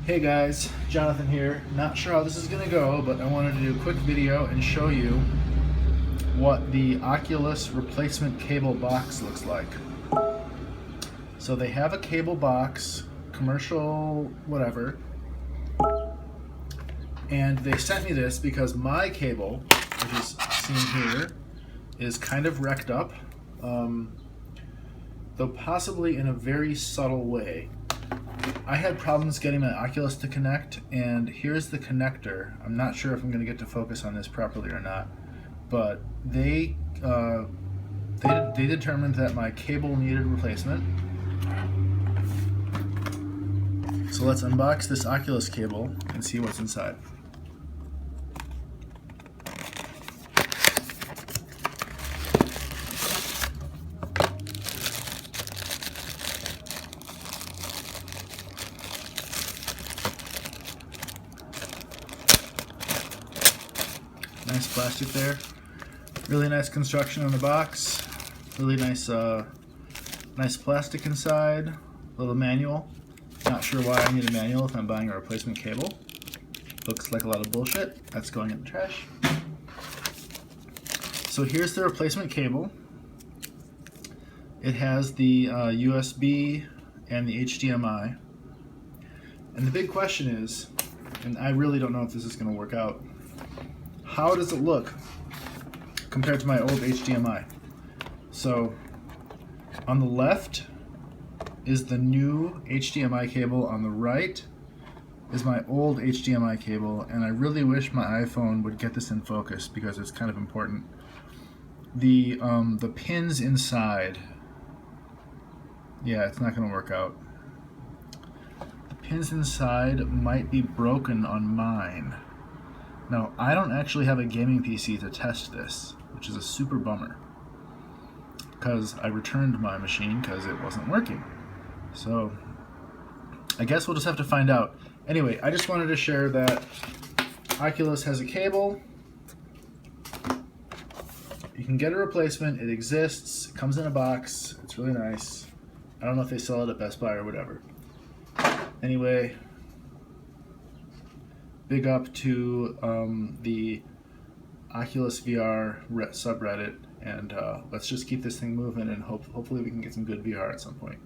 Hey guys, Jonathan here. Not sure how this is going to go, but I wanted to do a quick video and show you what the Oculus replacement cable box looks like. So they have a cable box, commercial, whatever, and they sent me this because my cable, which is seen here, is kind of wrecked up, though possibly in a very subtle way. I had problems getting my Oculus to connect, and here's the connector. I'm not sure if I'm going to get to focus on this properly or not, but they determined that my cable needed replacement. So let's unbox this Oculus cable and see what's inside. Nice plastic there. Really nice construction on the box. Really nice, nice plastic inside. Little manual. Not sure why I need a manual if I'm buying a replacement cable. Looks like a lot of bullshit. That's going in the trash. So here's the replacement cable. It has the USB and the HDMI. And the big question is, and I really don't know if this is going to work out, how does it look compared to my old HDMI? So on the left is the new HDMI cable, on the right is my old HDMI cable, and I really wish my iPhone would get this in focus because it's kind of important. The pins inside, yeah, it's not going to work out. The pins inside might be broken on mine. Now, I don't actually have a gaming PC to test this, which is a super bummer, because I returned my machine because it wasn't working. So, I guess we'll just have to find out. Anyway, I just wanted to share that Oculus has a cable. You can get a replacement. It exists. It comes in a box. It's really nice. I don't know if they sell it at Best Buy or whatever. Anyway, big up to the Oculus VR subreddit, and let's just keep this thing moving, and hopefully we can get some good VR at some point.